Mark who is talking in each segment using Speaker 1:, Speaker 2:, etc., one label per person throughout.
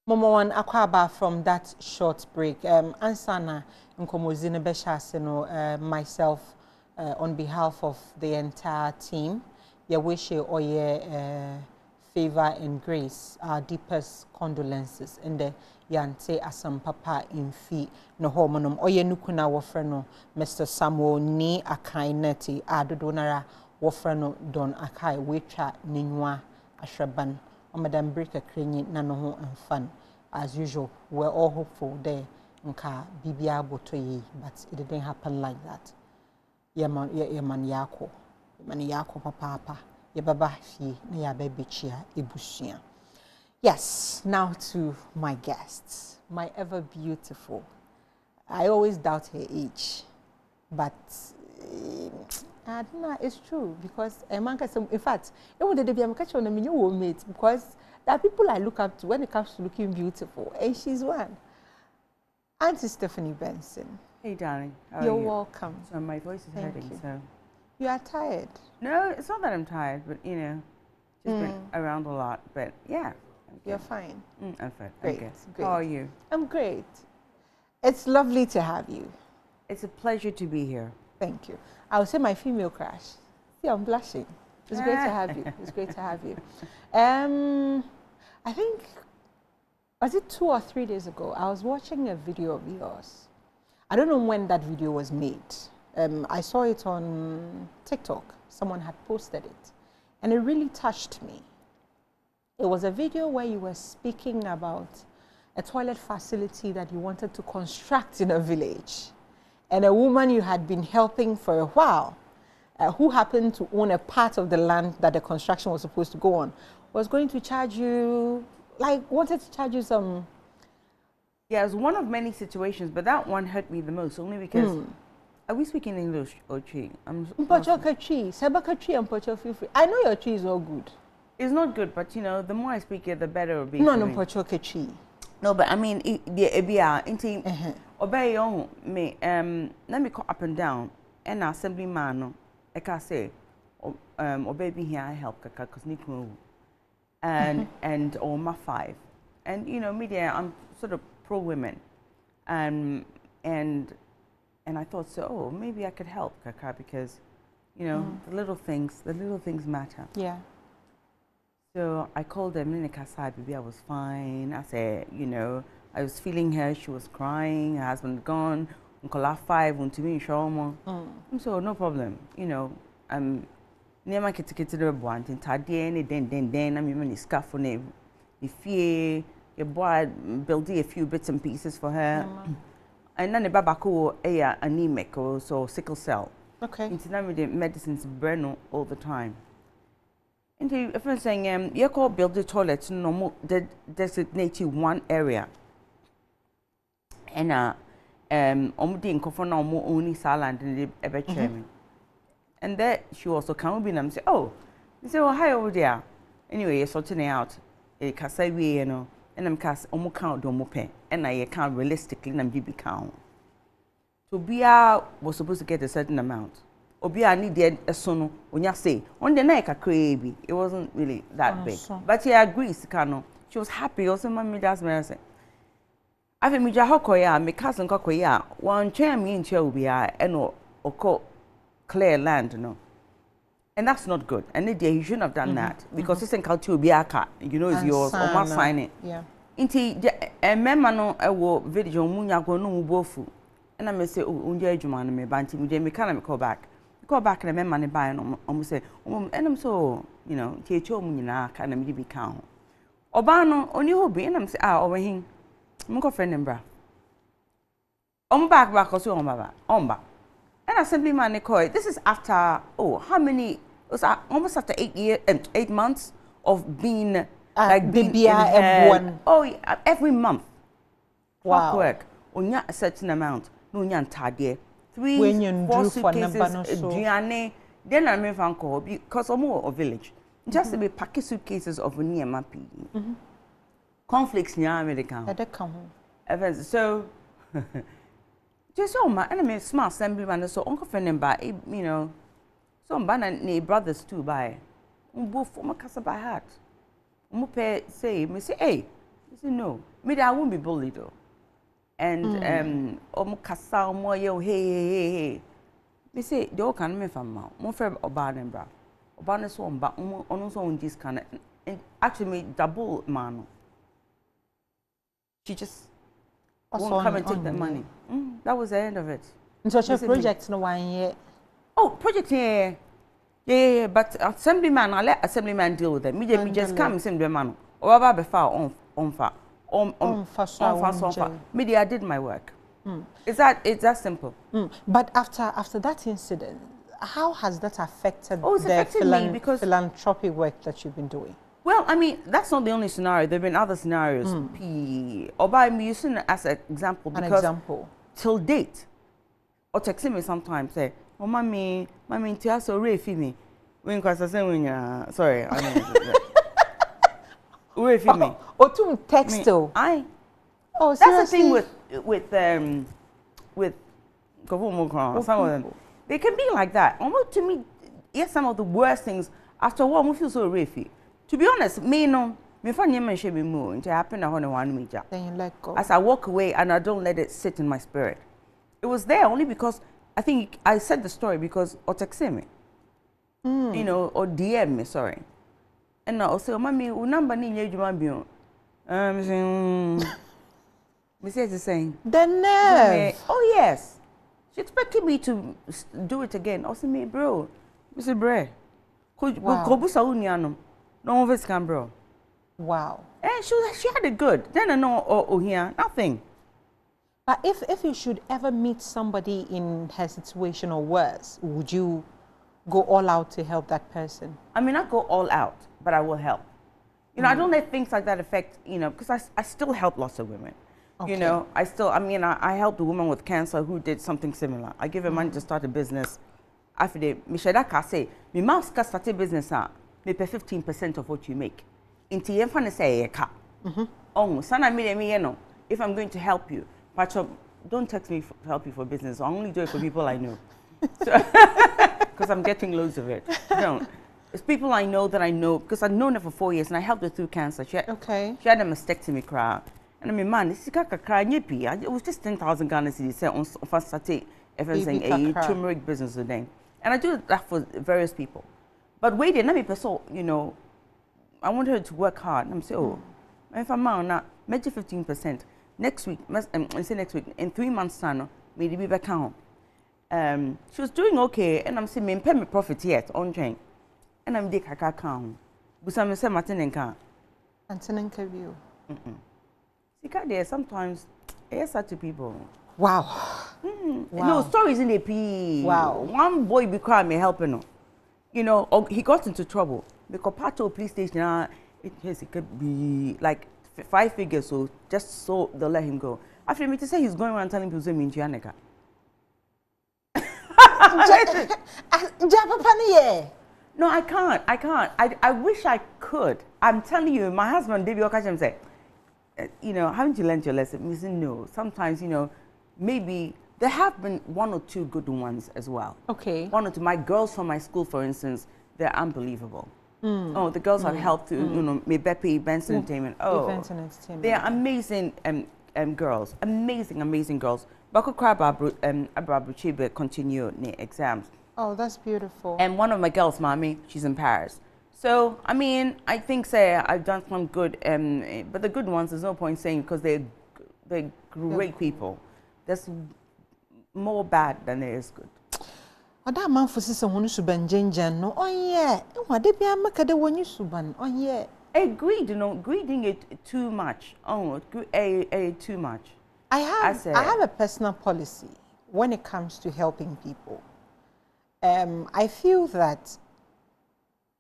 Speaker 1: Momo Akwaba from that short break. Ansana Nkomozine Beshasino, myself, on behalf of the entire team, your wish or your favor and grace, our deepest condolences in the Yante Asam Papa in fee no hormonum or ye nukuna wofreno, Mr. Samuel ni akai neti adodonara wofreno don akai wecha ninwa ashraban. Madam Breaker Cranny, Nano and fun. As usual, we're all hopeful there, Nka Bibia Botoye, but it didn't happen like that. Yaman Yako, Papa, Yababashi, Nia baby chia, Ibushia. Yes, now to my guests, my ever beautiful. I always doubt her age, but I don't know, it's true because in fact, it would be a catch on a new mate because there are people I look up to when it comes to looking beautiful, and she's one. Auntie Stephanie Benson.
Speaker 2: Hey, darling.
Speaker 1: You're welcome.
Speaker 2: So my voice is hurting. So
Speaker 1: you are tired?
Speaker 2: No, it's not that I'm tired, but you know, just been around a lot. But yeah,
Speaker 1: you're fine.
Speaker 2: I'm fine.
Speaker 1: Great.
Speaker 2: Okay.
Speaker 1: Great.
Speaker 2: How are you?
Speaker 1: I'm great. It's lovely to have you.
Speaker 2: It's a pleasure to be here.
Speaker 1: Thank you. I would say my female crush. See, I'm blushing. It's great to have you. It's great to have you. I think, was it 2 or 3 days ago, I was watching a video of yours. I don't know when that video was made. I saw it on TikTok. Someone had posted it. And it really touched me. It was a video where you were speaking about a toilet facility that you wanted to construct in a village. And a woman you had been helping for a while, who happened to own a part of the land that the construction was supposed to go on, was going to charge you, like wanted to charge you some.
Speaker 2: Yeah, it was one of many situations, but that one hurt me the most, only because, are we speaking English or Chi?
Speaker 1: I know your Chi is all good.
Speaker 2: It's not good, but you know, the more I speak it, the better it will be.
Speaker 1: No,
Speaker 2: No, but I mean, obey on me, let me call up and down, and assemblyman, I can say, obey me here, I help, because Nico, and or my 5. And you know, media, I'm sort of pro women, and I thought, so, oh, maybe I could help, Kaka, because, you know, the little things matter.
Speaker 1: Yeah.
Speaker 2: So I called them in the casa, baby, I was fine. I said, you know, I was feeling her, she was crying, her husband gone, Uncle 5, want to me, show so no problem, you know, near my kitty the want in Tadian, then, I'm even a scaffolding. If you boy build a few bits and pieces for her. And then the babako anemic or so sickle cell.
Speaker 1: Okay.
Speaker 2: Into medicines burn all the time. And the friend saying, you call build the toilets no more designate one area. And didn't confirm no more only salad and the ever chairman. And that she also come in and say, oh, they say, well, hi over there. Anyway, you're sorting out a cassaway, you know, and I'm cast almost count do pay, and I can't realistically and be count. So Bia was supposed to get a certain amount. Obia needed a son when you say on the night a crazy. It wasn't really that big.
Speaker 1: So.
Speaker 2: But she agrees, Kano. She was happy. Also, mommy does me say. I think Mija Hokoya, my cousin Kokoya, one chair me in Chobia, and or call clear land, no. And that's not good. And he shouldn't have done that because it's in Kaltubiaka, you know, it's yours or must sign it.
Speaker 1: Yeah.
Speaker 2: Inti a memano a war video munya go no bofu. And I may say, oh, unja juman me banti me can call back. Go back and a man buy and almost say, and I'm so, you know, teacher munina can me be count. Obano only who be and I'm say, over him. Mungo friend and bra. Back or so on back. And assemblyman Nicole, this is after how many? It was almost after 8 months of being like being
Speaker 1: one.
Speaker 2: Oh, yeah, every month.
Speaker 1: Wow.
Speaker 2: Work. Onya a certain amount. No nyan tadie.
Speaker 1: 3-4
Speaker 2: suitcases. Diane. Then I made phone call because I'm more a village. Just to be packing suitcases of near my P. Conflicts near American. So. Just so my enemy smart assemblyman so uncle friend by you know some banana brothers too by both for my casa by heart. Say me say hey. He said no. maybe I won't be bullied though. And kasa hey. They say they all can me from now. More for Obama bra. Obama so on but on so on this kind of actually made double man. She just won't come and take the money. That was the end of it.
Speaker 1: So your project no 1 year.
Speaker 2: Oh, project yeah. But assemblyman, I let assemblyman deal with it. Me just come assemblyman. Or about before on fa. Media, I did my work. It's that simple.
Speaker 1: But after that incident, how has that affected
Speaker 2: me because
Speaker 1: philanthropic work that you've been doing?
Speaker 2: Well, I mean, that's not the only scenario. There have been other scenarios. Or by me using it as an example because till date, or texting me sometimes say, "Oh, mommy, it's so real for me." When I say, sorry, I mean, real for me.
Speaker 1: Or to text
Speaker 2: Oh,
Speaker 1: seriously?
Speaker 2: That's the thing with some of them. They can be like that. Almost to me, yes, some of the worst things. After a while, we feel so real. To be honest, me no, me find you should be more. It happened on one meter.
Speaker 1: Then you let go.
Speaker 2: As I walk away and I don't let it sit in my spirit. It was there only because I think I said the story because or text me, you know, or DM me. Sorry, and I say, "Mommy, your number ni you man bio." Me say the same.
Speaker 1: The nerve.
Speaker 2: Oh yes, she expected me to do it again. I said, "Me bro, Mr. Bray, could go sa uniano." No one of can bro.
Speaker 1: Wow.
Speaker 2: And she had it good. Then I know here nothing.
Speaker 1: But if you should ever meet somebody in her situation or worse, would you go all out to help that person?
Speaker 2: I mean, not go all out, but I will help. You know, I don't let things like that affect, you know, because I still help lots of women. Okay. You know, I helped a woman with cancer who did something similar. I give her money to start a business. After they, Mishadaka say, "Me mouse can start a business. Me pay 15% of what you make." Into your fan say, "Oh, son, I made me, you know, if I'm going to help you, but don't text me to help you for business. I only do it for people I know, because I'm getting loads of it. Don't. It's people I know that I know because I've known her for 4 years and I helped her through cancer. She had a mastectomy crowd, and I mean, man, this is a cry. It was just 10,000 Ghana cedis. Said on first Saturday, everything a turmeric business today, and I do that for various people. But wait, let me person, you know, I want her to work hard. And I'm saying, oh, if I'm not, major 15%. Next week, I say next week, in 3 months' time, maybe be back home. She was doing okay, and I'm saying, me pay me profit yet on train. And I'm dick a account. But I'm saying, Martin and can.
Speaker 1: Martin and Kavio.
Speaker 2: See, sometimes, it's such people.
Speaker 1: Wow.
Speaker 2: Wow. No, stories in the P.
Speaker 1: Wow.
Speaker 2: One boy be crying me helping him. You know, he got into trouble because part of police station, it could be like 5 figures, so just so they'll let him go. After me to say he's going around telling people to mean Giannica. No, I can't. I wish I could. I'm telling you, my husband, David Okacham, said, you know, haven't you learned your lesson? I said, no. Sometimes, you know, maybe there have been 1 or 2 good ones as well. Okay. 1 or 2. My girls from my school, for instance, they're unbelievable. Oh, the girls have helped to, you know, me Benson Entertainment. Oh, Benson Entertainment. They are amazing girls. Amazing girls. Bako Kraba continue the exams.
Speaker 1: Oh, that's beautiful.
Speaker 2: And one of my girls, Mommy, she's in Paris. So, I mean, I think, say, I've done some good, but the good ones, there's no point saying because they're great people. There's more bad than there is good.
Speaker 1: Ada man for sister wonu suban jenjan no onye nwade bia maka de wonu suban onye
Speaker 2: greed, you know, greeding it too much. Too much.
Speaker 1: I have a personal policy when it comes to helping people. I feel that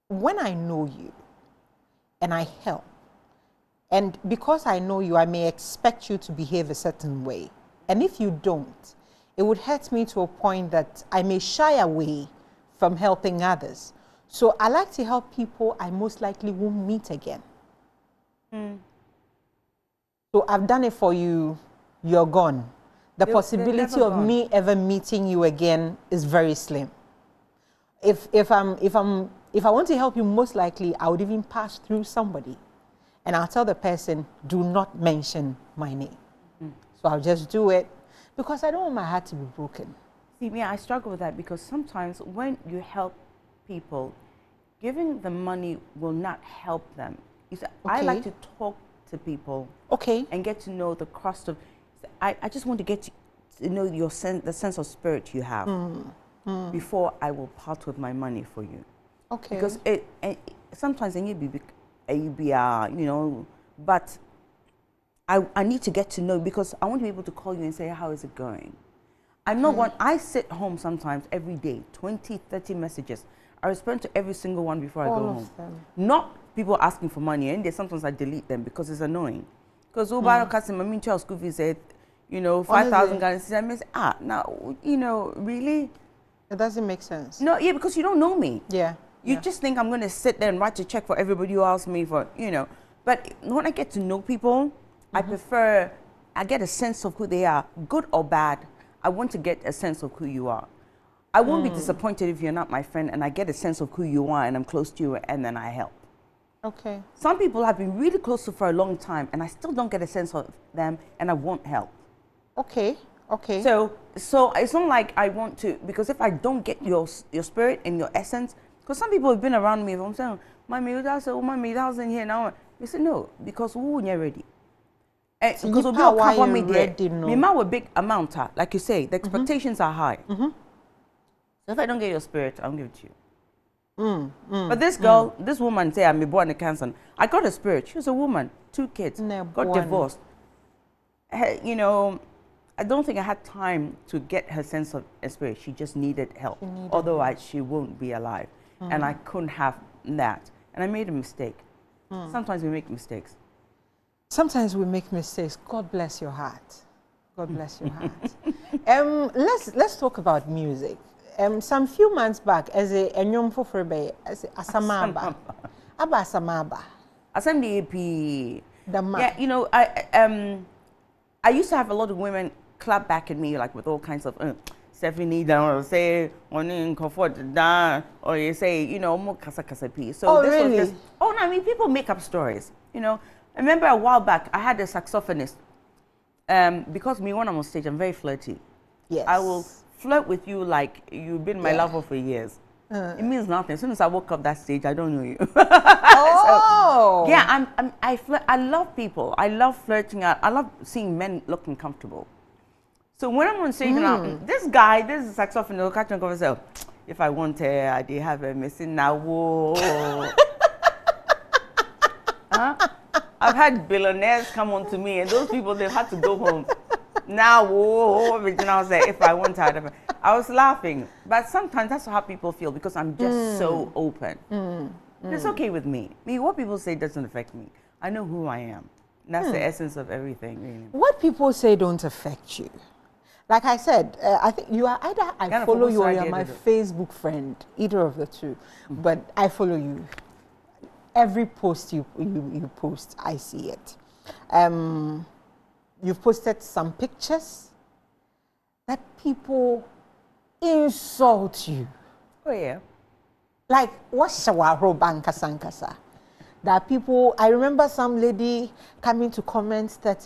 Speaker 1: when I know you and I help, and because I know you, I may expect you to behave a certain way, and if you don't, it would hurt me to a point that I may shy away from helping others. So I like to help people I most likely won't meet again. So I've done it for you, you're gone. The possibility of me ever meeting you again is very slim. If I want to help you, most likely I would even pass through somebody. and I'll tell the person, do not mention my name. So I'll just do it because I don't want my heart to be broken.
Speaker 2: See, me, I struggle with that because sometimes when you help people, giving the money will not help them. You see, I like to talk to people and get to know the cost of. I just want to get to know your the sense of spirit you have before I will part with my money for you.
Speaker 1: Okay.
Speaker 2: Because sometimes you be you know, but I need to get to know because I want to be able to call you and say, how is it going? I'm not one, I sit home sometimes every day, 20, 30 messages. I respond to every single one before I go home. Not people asking for money, and sometimes I delete them because it's annoying. Because school fees said, you know, 5,000 Ghana. I mean, now, you know, really?
Speaker 1: It doesn't make sense.
Speaker 2: No, yeah, because you don't know me.
Speaker 1: Yeah.
Speaker 2: You just think I'm going to sit there and write a check for everybody who asks me for, you know. But when I get to know people, I get a sense of who they are, good or bad. I want to get a sense of who you are. I won't be disappointed if you're not my friend and I get a sense of who you are and I'm close to you and then I help.
Speaker 1: Okay.
Speaker 2: Some people I've been really close to for a long time and I still don't get a sense of them and I won't help.
Speaker 1: Okay. Okay.
Speaker 2: So it's not like I want to, because if I don't get your spirit and your essence, because some people have been around me, if I'm saying, Mommy, that's in here now. They say, no, because we're not ready. Because we'll be a couple ready, me a big amount, like you say, the expectations are high. So if I don't get your spirit, I'll give it to you. But this girl, this woman say I'm born a cancer. I got a spirit. She was a woman, 2 kids, got divorced. You know, I don't think I had time to get her sense of spirit. She just needed help. Otherwise, she won't be alive. And I couldn't have that. And I made a mistake. Sometimes we make mistakes.
Speaker 1: Sometimes we make mistakes. God bless your heart. God bless your heart. Let's talk about music. Some few months back, as a nyom fofrebe, as asamaba, aba asamaba.
Speaker 2: Asam the EP. Yeah, you know, I used to have a lot of women clap back at me, like with all kinds of Stephanie down or say on in comfort down, or you say, you know, more kasa piece. So this
Speaker 1: really?
Speaker 2: was just, no, I mean, people make up stories. You know, I remember a while back I had a saxophonist. Because me when I'm on stage, I'm very flirty.
Speaker 1: Yes.
Speaker 2: I will flirt with you like you've been my lover for years. It means nothing. As soon as I woke up that stage, I don't know you.
Speaker 1: Oh.
Speaker 2: So, yeah, I love people. I love flirting. I love seeing men looking comfortable. So when I'm on stage now, this guy, this is a saxophonist, catching myself. If I want her, I did have a missing now. Whoa. I've had billionaires come on to me, and those people, they've had to go home. Now, whoa, I say, if I want her, I was laughing. But sometimes that's how people feel because I'm just so open. It's okay with me. What people say doesn't affect me. I know who I am. And that's the essence of everything, really.
Speaker 1: What people say don't affect you. Like I said, I think you are either I follow you or you're my Facebook friend, either of the two. But I follow you. Every post you post, I see it. You've posted some pictures that people insult you.
Speaker 2: Oh yeah.
Speaker 1: Like what's shawaro banka sankasa? That people, I remember some lady coming to comment that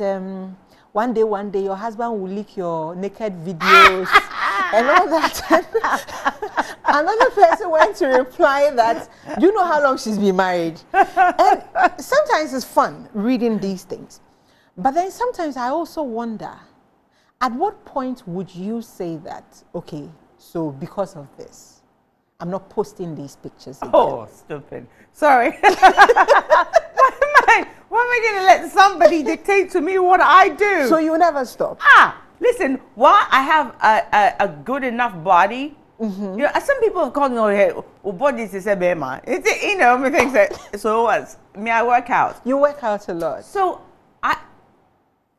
Speaker 1: one day your husband will leak your naked videos and all that. Another person went to reply that, do you know how long she's been married? And sometimes it's fun reading these things. But then sometimes I also wonder, at what point would you say that, okay, so because of this, I'm not posting these pictures again?
Speaker 2: Oh, stupid. Sorry. Why am I going to let somebody dictate to me what I do?
Speaker 1: So you never stop?
Speaker 2: Listen, while I have a good enough body, you know, some people have called me, oh, hey, body is a bema. You know, me things that, so what? Me, I work out.
Speaker 1: You work out a lot.
Speaker 2: So,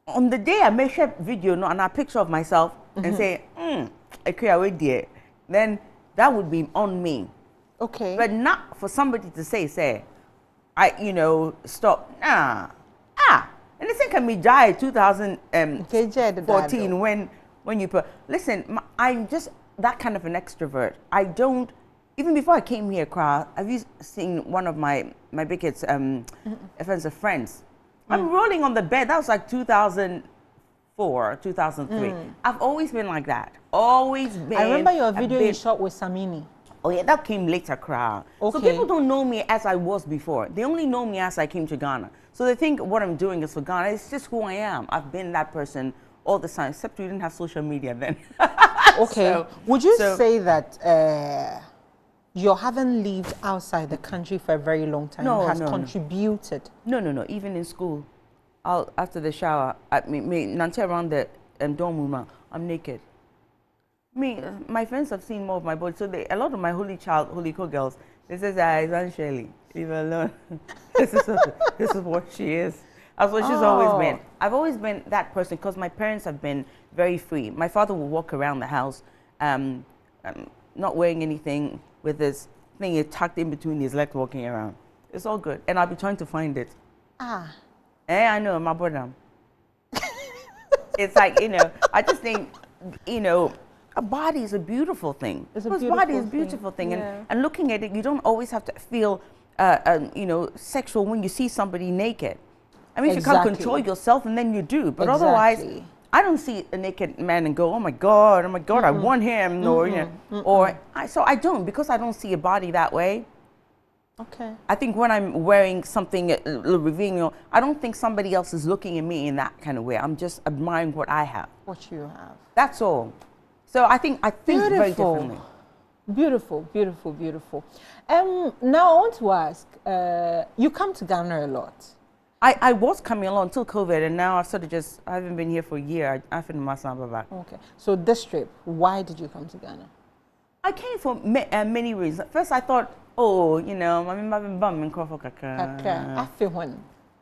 Speaker 2: on the day I make a video and a picture of myself and say, I create dear, then that would be on me.
Speaker 1: Okay.
Speaker 2: But not for somebody to say, you know, stop. And I think I may die 2014 when you put, listen, I'm just that kind of an extrovert. I don't even before I came here, have you seen one of my big kids, friends? I'm rolling on the bed. That was like 2004, 2003. I've always been like that. Always been.
Speaker 1: I remember your video you shot with Samini.
Speaker 2: Oh yeah, that came later,
Speaker 1: Okay.
Speaker 2: So people don't know me as I was before. They only know me as I came to Ghana. So they think what I'm doing is for Ghana. It's just who I am. I've been that person all the time, except we didn't have social media then.
Speaker 1: Okay. So, would you say that you haven't lived outside the country for a very long time has contributed?
Speaker 2: No. Even in school, after the shower, around the dorm room, I'm naked. My friends have seen more of my body, so a lot of my holy cool girls, they say, it's Aunt Shirley, leave her alone. this is what she is. That's what she's always been. I've always been that person because my parents have been very free. My father will walk around the house, not wearing anything, with this thing tucked in between his legs, walking around. It's all good, and I'll be trying to find it. I know, my brother. It's like, I just think, a body is a beautiful thing. Body is a beautiful thing.
Speaker 1: Yeah.
Speaker 2: And looking at it, you don't always have to feel, sexual when you see somebody naked. I mean, if you can't control yourself, and then you do. But otherwise, I don't see a naked man and go, oh my God, I want him, so I don't, because I don't see a body that way.
Speaker 1: Okay.
Speaker 2: I think when I'm wearing something revealing, I don't think somebody else is looking at me in that kind of way. I'm just admiring what I have.
Speaker 1: What you have.
Speaker 2: That's all. So I think very differently.
Speaker 1: Beautiful. Now I want to ask, you come to Ghana a lot.
Speaker 2: I was coming along until COVID, and now I haven't been here for a year. I've been back.
Speaker 1: Okay. So this trip, why did you come to Ghana?
Speaker 2: I came for many reasons. First, I thought,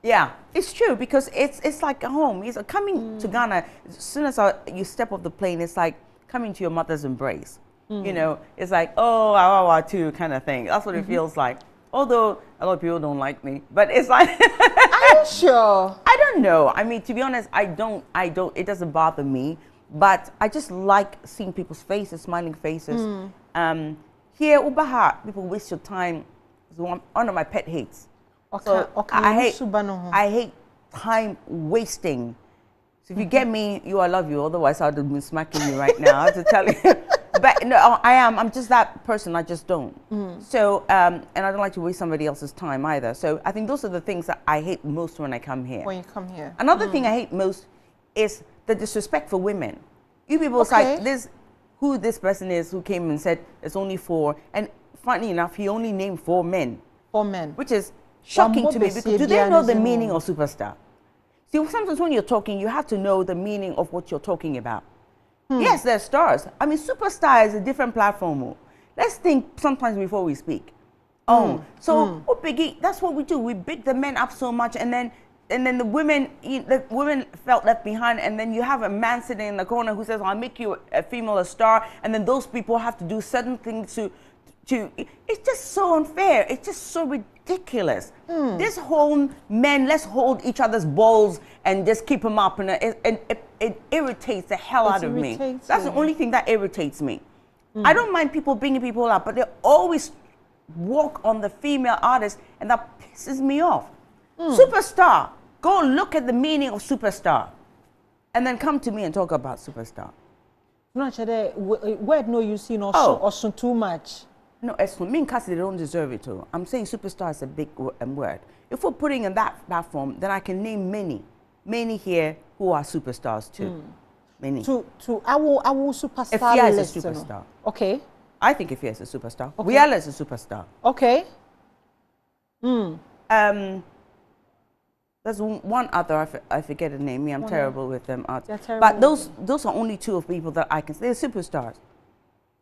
Speaker 2: yeah, it's true, because it's like a home. It's coming to Ghana. As soon as you step off the plane, it's like coming to your mother's embrace. It's like, too kind of thing. That's what it feels like. Although a lot of people don't like me, but it's like.
Speaker 1: Are you sure?
Speaker 2: I don't know. I mean, to be honest, I don't. It doesn't bother me, but I just like seeing people's faces, smiling faces. Here, Ubaha, people waste your time. It's one of my pet hates.
Speaker 1: Okay.
Speaker 2: I hate time wasting. So if you get me, I love you. Otherwise, I would have been smacking you right now. I have to tell you. But no, I'm just that person. I just don't. So, and I don't like to waste somebody else's time either. So I think those are the things that I hate most when I come here.
Speaker 1: When you come here.
Speaker 2: Another thing I hate most is the disrespect for women. You people say who this person is who came and said it's only 4. And funny enough, he only named 4 men.
Speaker 1: 4 men.
Speaker 2: Which is shocking to me, because do they know the meaning of superstar? See, sometimes when you're talking, you have to know the meaning of what you're talking about. Yes, they're stars. I mean, superstar is a different platform. Let's think sometimes before we speak. Biggie, that's what we do. We big the men up so much, and then the women felt left behind, and then you have a man sitting in the corner who says, I'll make you a female a star, and then those people have to do certain things to it's just so unfair. It's just so ridiculous. This whole let's hold each other's balls and just keep them up, and it irritates the hell out of me. That's the only thing that irritates me. I don't mind people bringing people up, but they always walk on the female artist, and that pisses me off. Superstar. Go look at the meaning of superstar, and then come to me and talk about superstar.
Speaker 1: Word no you see or too much.
Speaker 2: No, as for me, because they don't deserve it too. I'm saying superstar is a big word. If we're putting in that platform, then I can name many here who are superstars too. Many.
Speaker 1: I will superstar.
Speaker 2: Ifya is a superstar.
Speaker 1: Okay.
Speaker 2: I think Ifya is a superstar.
Speaker 1: Okay.
Speaker 2: Wiala is a superstar.
Speaker 1: Okay.
Speaker 2: There's one other, I forget the name. I'm terrible with them arts.
Speaker 1: But
Speaker 2: those are only 2 of people that I can say. They're superstars.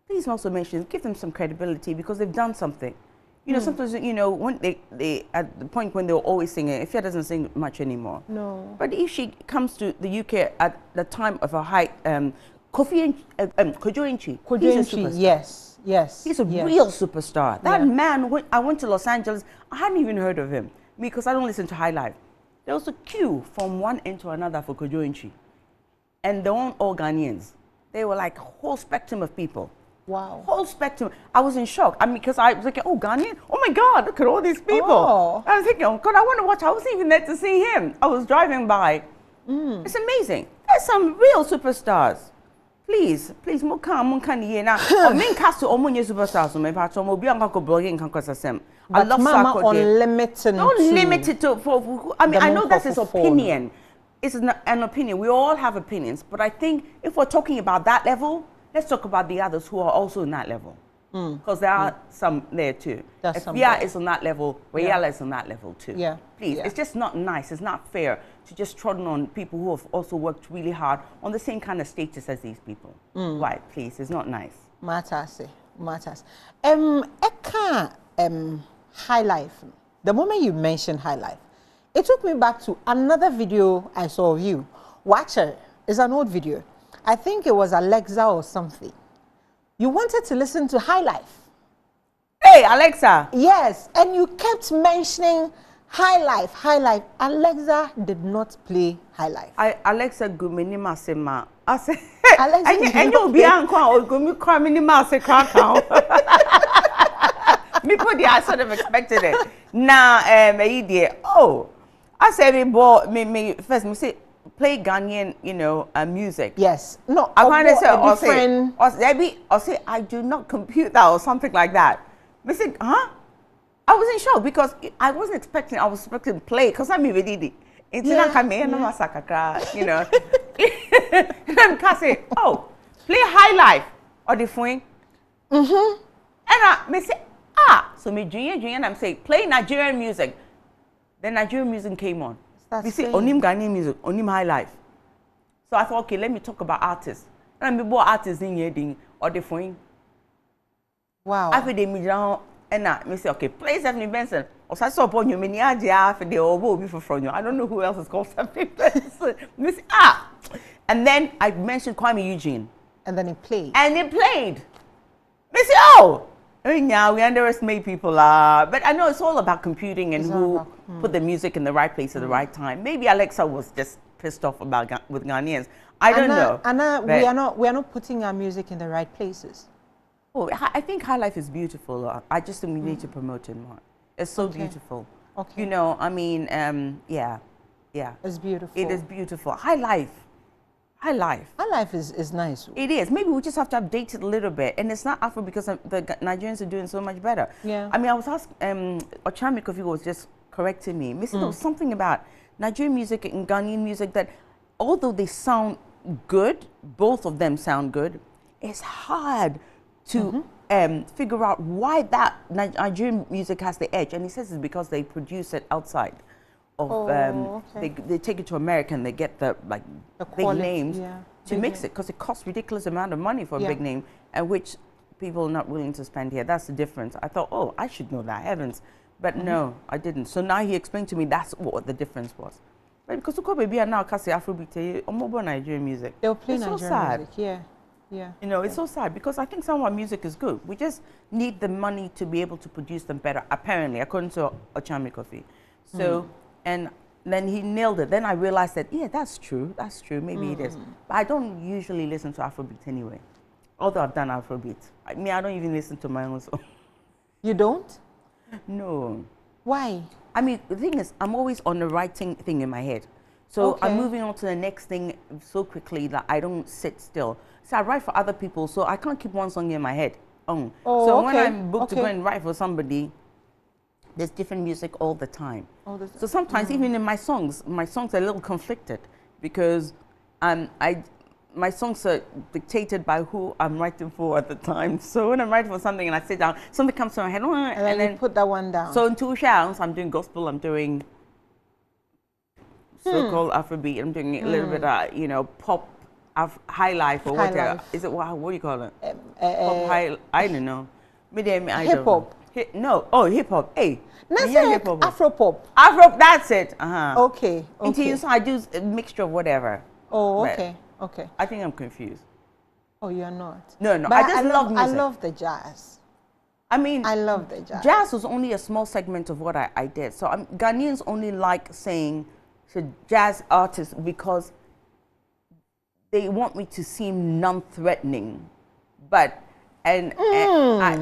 Speaker 2: Please also mention, give them some credibility, because they've done something. Sometimes, when they at the point when they were always singing, Ifya doesn't sing much anymore.
Speaker 1: No.
Speaker 2: But if she comes to the UK at the time of her height, Kojo Inchi, he's a superstar.
Speaker 1: Yes.
Speaker 2: He's a real superstar. That man, when I went to Los Angeles, I hadn't even heard of him, because I don't listen to High Life. There was a queue from one end to another for Kojo Inchi. And they weren't all Ghanaians. They were like a whole spectrum of people.
Speaker 1: Wow.
Speaker 2: Whole spectrum. I was in shock. I mean, because I was like, oh, Ghanaian. Oh my God, look at all these people.
Speaker 1: Oh.
Speaker 2: I was thinking, oh God, I want to watch. I wasn't even there to see him. I was driving by. It's amazing. There's some real superstars. Please, Munkan ye now. Or main cast or Munya superstars. So maybe I will be on blogging Kankasasem. I love
Speaker 1: Mama
Speaker 2: Sarko.
Speaker 1: unlimited.
Speaker 2: Not limited to for. I mean, I know that's his opinion. It's an opinion. We all have opinions, but I think if we're talking about that level, let's talk about the others who are also in that level. Because there are some there too. If Via is on that level, Wayala is on that level too.
Speaker 1: Yeah.
Speaker 2: Please, it's just not nice. It's not fair to just trodden on people who have also worked really hard on the same kind of status as these people. Right, please, it's not nice.
Speaker 1: Matters. Eka High Life. The moment you mentioned High Life, it took me back to another video I saw of you. Watch it. It's an old video. I think it was Alexa or something. You wanted to listen to High Life.
Speaker 2: Hey, Alexa.
Speaker 1: Yes, and you kept mentioning High Life, High Life. Alexa did not play High Life.
Speaker 2: Alexa guminima sema. I said,
Speaker 1: Alexa
Speaker 2: and you'll be unqual or gumi minima se crack out. Me put the I sort of expected it. Now, idiot. Oh, I said me first. Me say play Ghanaian, music.
Speaker 1: Yes. No.
Speaker 2: I find it or say I do not compute that or something like that. Me say, huh? I was in shock because I wasn't expecting. I was expecting to play because I'm already. It's not coming. You know. And I'm say, oh, play High Life or the phone. And I me say. So me junior, and I'm saying play Nigerian music. Then Nigerian music came on. We see onim Ghanaian music, onim High Life. So I thought, okay, let me talk about artists. And I'm more artists in here or the phone.
Speaker 1: Wow.
Speaker 2: After they me down, and I say, okay, play Stephanie Benson. Or so I saw upon you many after they all will be from you. I don't know who else is called Stephanie Benson. And then I mentioned Kwame Eugene.
Speaker 1: And then it played.
Speaker 2: Me say, oh. Yeah, we underestimate people, but I know it's all about computing and who put the music in the right place at the right time. Maybe Alexa was just pissed off with Ghanaians. I don't know.
Speaker 1: Anna, we are not putting our music in the right places.
Speaker 2: Oh, I think High Life is beautiful. I just think we need to promote it more. It's so beautiful.
Speaker 1: Okay.
Speaker 2: I mean, yeah.
Speaker 1: It's beautiful.
Speaker 2: It is beautiful. High Life
Speaker 1: is nice.
Speaker 2: It is. Maybe we just have to update it a little bit. And it's not Afro because the Nigerians are doing so much better.
Speaker 1: Yeah.
Speaker 2: I mean, I was asking, Ochami Kofi was just correcting me. There was something about Nigerian music and Ghanaian music that although they sound good, both of them sound good, it's hard to figure out why that Nigerian music has the edge. And he says it's because they produce it outside. They take it to America and they get the big names to mix it because it costs ridiculous amount of money for a big name, and which people are not willing to spend here. That's the difference. I thought, oh, I should know that, heavens, but no, I didn't. So now he explained to me that's what the difference was. But because baby are now kasi Afrobeat, or Nigerian music.
Speaker 1: They'll play Nigerian music, yeah.
Speaker 2: It's so sad because I think some of our music is good. We just need the money to be able to produce them better. Apparently, according to Ochami Kofi. So. And then he nailed it. Then I realized that, yeah, that's true. That's true. Maybe it is. But I don't usually listen to Afrobeat anyway. Although I've done Afrobeat. I don't even listen to my own song.
Speaker 1: You don't?
Speaker 2: No.
Speaker 1: Why?
Speaker 2: I mean, the thing is, I'm always on the writing thing in my head. So I'm moving on to the next thing so quickly that I don't sit still. So I write for other people, so I can't keep one song in my head. So when I'm booked to go and write for somebody, there's different music all the time. So sometimes even in my songs are a little conflicted because my songs are dictated by who I'm writing for at the time. So when I'm writing for something and I sit down, something comes to my head, and then
Speaker 1: you put that one down.
Speaker 2: So in 2 showers, I'm doing gospel, I'm doing so-called Afrobeat, I'm doing a little bit of, pop, high life or whatever. Is it, what do you call it? Pop high, I don't know.
Speaker 1: Hip hop.
Speaker 2: Hip hop. Hey,
Speaker 1: hip hop. Afro pop.
Speaker 2: Afro, that's it.
Speaker 1: Okay.
Speaker 2: So I do a mixture of whatever.
Speaker 1: Okay.
Speaker 2: I think I'm confused.
Speaker 1: Oh, you're not.
Speaker 2: No.
Speaker 1: But
Speaker 2: I just love music.
Speaker 1: I love the jazz.
Speaker 2: I mean,
Speaker 1: I love the jazz.
Speaker 2: Jazz was only a small segment of what I did. So Ghanaians only like saying to jazz artists because they want me to seem non-threatening, but And,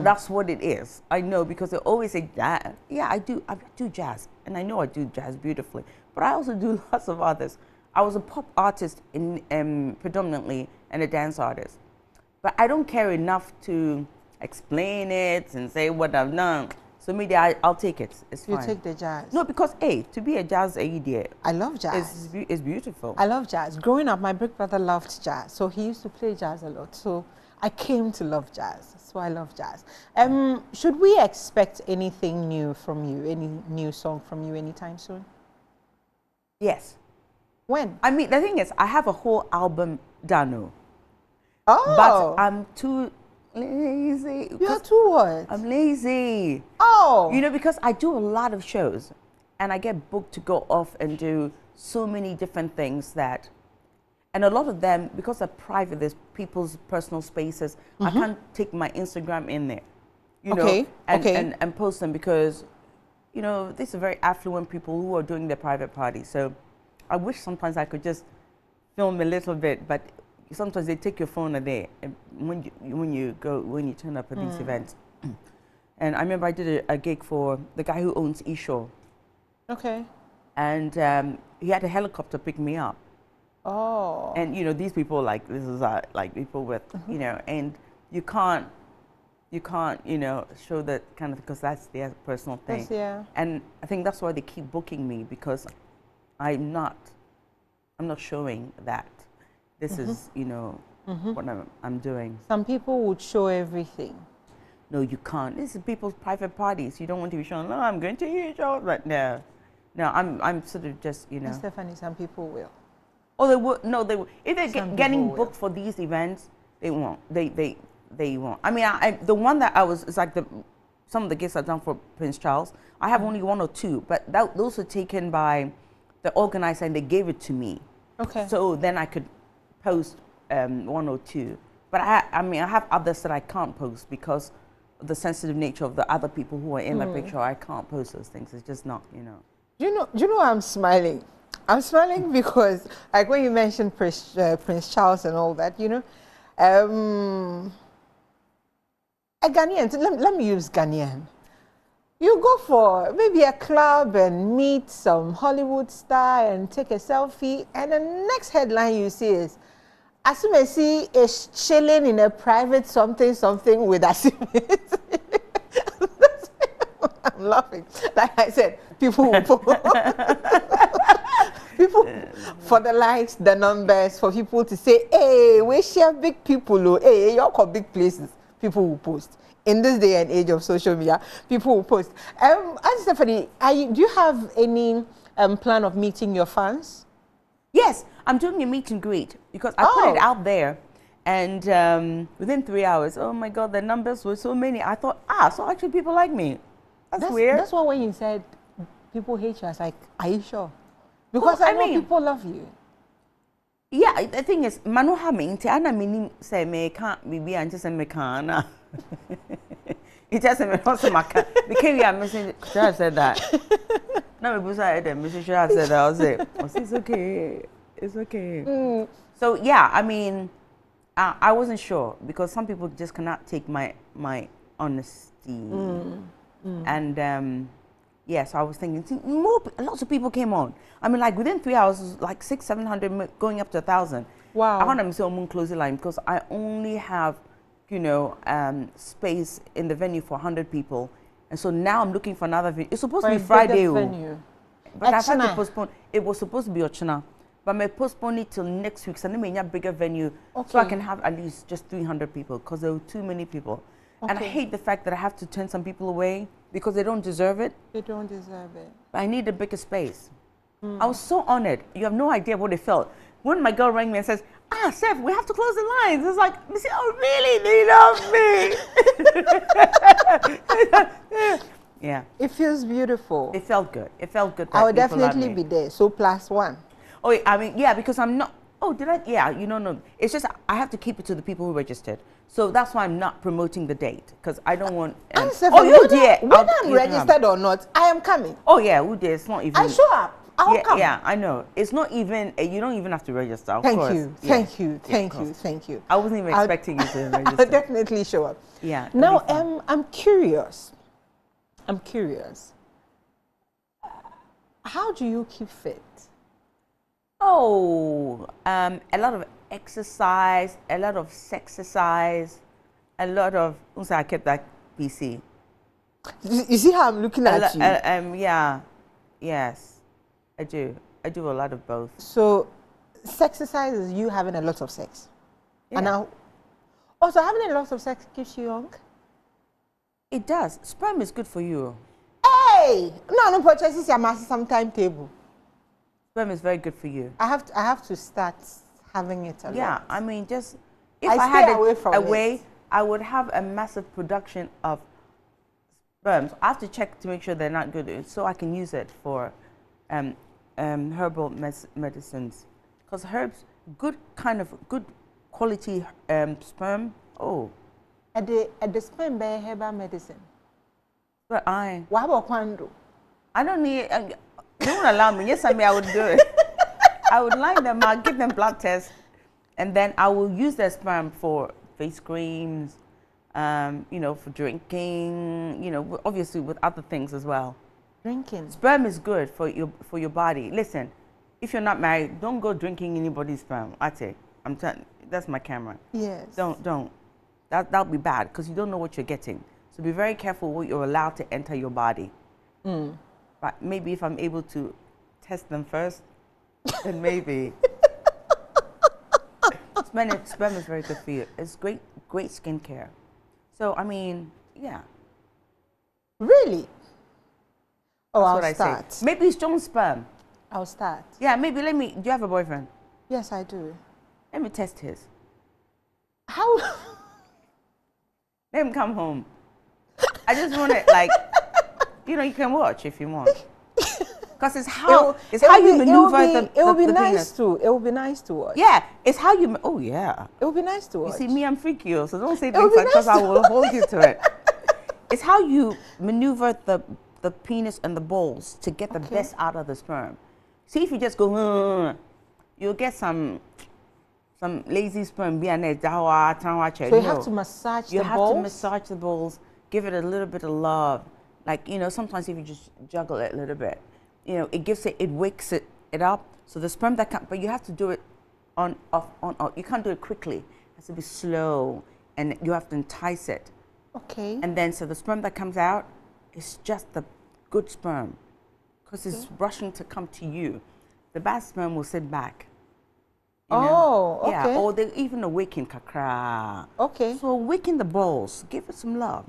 Speaker 2: that's what it is. I know, because they always say, yeah, I do jazz. And I know I do jazz beautifully. But I also do lots of others. I was a pop artist predominantly and a dance artist. But I don't care enough to explain it and say what I've done. So maybe I'll take it. It's fine.
Speaker 1: You take the jazz?
Speaker 2: No, because to be a jazz AD,
Speaker 1: I love jazz.
Speaker 2: It's beautiful.
Speaker 1: I love jazz. Growing up, my big brother loved jazz, so he used to play jazz a lot. So I came to love jazz. So I love jazz. Should we expect anything new from you? Any new song from you anytime soon?
Speaker 2: Yes.
Speaker 1: When?
Speaker 2: I mean, the thing is, I have a whole album done.
Speaker 1: Oh.
Speaker 2: But I'm too lazy.
Speaker 1: You're too what?
Speaker 2: I'm lazy.
Speaker 1: Oh.
Speaker 2: You know, because I do a lot of shows and I get booked to go off and do so many different things that, and a lot of them, because they're private, there's people's personal spaces, I can't take my Instagram in there, you know, and post them because, you know, these are very affluent people who are doing their private parties. So I wish sometimes I could just film a little bit, but sometimes they take your phone there when you turn up at these events. And I remember I did a gig for the guy who owns eShore.
Speaker 1: Okay.
Speaker 2: And he had a helicopter pick me up.
Speaker 1: Oh.
Speaker 2: And you know, these people, like, this is like people with, you know, and you can't, you know, show that kind of, because that's their personal thing.
Speaker 1: Yes, yeah.
Speaker 2: And I think that's why they keep booking me, because I'm not showing that this is, you know, what I'm doing.
Speaker 1: Some people would show everything.
Speaker 2: No, you can't. This is people's private parties. You don't want to be shown, no, I'm going to your show. But no, I'm sort of just, you know.
Speaker 1: Stephanie, some people will.
Speaker 2: Oh, they would. No, they would. If they're getting booked for these events, they won't. They won't. I mean, the one that I was, it's like some of the gigs I've done for Prince Charles. I have only one or two, but those were taken by the organizer and they gave it to me.
Speaker 1: Okay.
Speaker 2: So then I could post one or two. But I mean, I have others that I can't post because of the sensitive nature of the other people who are in my picture. I can't post those things. It's just not, you know.
Speaker 1: Do you know why I'm smiling? I'm smiling because, like, when you mentioned Prince Charles and all that, you know, a Ghanaian, let me use Ghanaian. You go for maybe a club and meet some Hollywood star and take a selfie, and the next headline you see is, Asumesi is chilling in a private something with Asumesi. I'm laughing. Like I said, people will people for the likes, the numbers, for people to say, hey, we share big people, hey, y'all call big places. People will post. In this day and age of social media, people will post. Stephanie, do you have any plan of meeting your fans?
Speaker 2: Yes, I'm doing a meet and greet because I put it out there, and within 3 hours, oh my God, the numbers were so many. I thought, so actually people like me. That's weird. That's
Speaker 1: why when you said people hate you, I was like, are you sure? Because I know people love you.
Speaker 2: Yeah, the thing is, Manoha minti ana minim say me can't be and just me can't. It just me also maka. Because we are missing. Should have said that. No, we said that. Mrs. Should have said that. I'll say, it's okay. It's okay. So yeah, I mean, I wasn't sure because some people just cannot take my honesty. And yeah, so I was thinking, lots of people came on. I mean, like within 3 hours, it was like 600-700, going up to 1,000.
Speaker 1: Wow.
Speaker 2: I want to say I'm closing line because I only have, you know, space in the venue for 100 people, and so now I'm looking for another venue. It's supposed to be Friday, but I've had to postpone. It was supposed to be Ochina, but I postponed it till next week. So I need a bigger venue, so I can have at least just 300 people because there were too many people. And I hate the fact that I have to turn some people away because they don't deserve it.
Speaker 1: They don't deserve it.
Speaker 2: But I need a bigger space. I was so honored. You have no idea what it felt. When my girl rang me and says, Steph, we have to close the lines. It's like, oh, really? They love me. Yeah.
Speaker 1: It feels beautiful.
Speaker 2: It felt good. It felt good.
Speaker 1: I would definitely be there. So +1.
Speaker 2: Oh, I mean, yeah, because I'm not. Oh, did I? Yeah, you know, no. It's just I have to keep it to the people who registered. So that's why I'm not promoting the date because I don't want.
Speaker 1: Oh, you dear. Whether I'm registered or not, I am coming.
Speaker 2: Oh yeah, who dear? It's not even.
Speaker 1: I show up. I'll come.
Speaker 2: Yeah, I know. It's not even, you don't even have to register, of
Speaker 1: Thank
Speaker 2: course.
Speaker 1: you,
Speaker 2: Yeah.
Speaker 1: thank you.
Speaker 2: I wasn't even expecting you to register.
Speaker 1: I'll definitely show up.
Speaker 2: Yeah.
Speaker 1: Now, I'm curious. How do you keep fit?
Speaker 2: Oh, a lot of exercise, a lot of sexercise, a lot of, I kept that PC.
Speaker 1: You see how I'm looking at you?
Speaker 2: Yeah, yes, I do. I do a lot of both.
Speaker 1: So, sexercise is you having a lot of sex.
Speaker 2: Yeah.
Speaker 1: And now, also having a lot of sex keeps you young?
Speaker 2: It does. Sperm is good for you.
Speaker 1: Hey! No, purchases some timetable.
Speaker 2: Sperm is very good for you.
Speaker 1: I have to start having it a lot.
Speaker 2: Yeah, I mean, just if
Speaker 1: I
Speaker 2: I
Speaker 1: stay
Speaker 2: had
Speaker 1: away
Speaker 2: it
Speaker 1: from
Speaker 2: away,
Speaker 1: it.
Speaker 2: I would have a massive production of sperms. I have to check to make sure they're not good, so I can use it for herbal medicines. Because herbs, good quality sperm. Oh,
Speaker 1: At the sperm by herbal medicine.
Speaker 2: but
Speaker 1: What about quando?
Speaker 2: I don't need. They won't allow me. Yes, I would do it. I would line them. I'll give them blood tests, and then I will use their sperm for face creams, for drinking. Obviously with other things as well.
Speaker 1: Drinking.
Speaker 2: Sperm is good for your body. Listen, if you're not married, don't go drinking anybody's sperm. I'm telling. That's my camera.
Speaker 1: Yes.
Speaker 2: Don't. That'll be bad because you don't know what you're getting. So be very careful what you're allowed to enter your body. But maybe if I'm able to test them first, then maybe. Sperm is very good for you. It's great skincare. So, I mean, yeah.
Speaker 1: Really? Oh,
Speaker 2: That's
Speaker 1: I'll
Speaker 2: what I
Speaker 1: start.
Speaker 2: say. Maybe it's John's sperm.
Speaker 1: I'll start.
Speaker 2: Yeah, maybe do you have a boyfriend?
Speaker 1: Yes, I do.
Speaker 2: Let me test his.
Speaker 1: How?
Speaker 2: Let him come home. I just want it you can watch if you want. Because it's how you maneuver
Speaker 1: It will be
Speaker 2: the
Speaker 1: nice
Speaker 2: penis.
Speaker 1: It will be nice to watch.
Speaker 2: Yeah, it's how you. Oh yeah.
Speaker 1: It will be nice to watch.
Speaker 2: You see, me, I'm freaky, so don't say
Speaker 1: It would
Speaker 2: things
Speaker 1: be
Speaker 2: like because
Speaker 1: nice
Speaker 2: I will hold you to it. It's how you maneuver the penis and the balls to get the best out of the sperm. See, if you just go, you'll get some lazy sperm. So
Speaker 1: you have to massage the balls?
Speaker 2: You have to massage the balls, give it a little bit of love. Like, sometimes if you just juggle it a little bit, it wakes it up. So the sperm but you have to do it on, off. You can't do it quickly. It has to be slow, and you have to entice it.
Speaker 1: Okay.
Speaker 2: And then, so the sperm that comes out is just the good sperm, because it's rushing to come to you. The bad sperm will sit back.
Speaker 1: Okay.
Speaker 2: Yeah, or they even awaken kakra.
Speaker 1: Okay.
Speaker 2: So awaken the balls. Give it some love.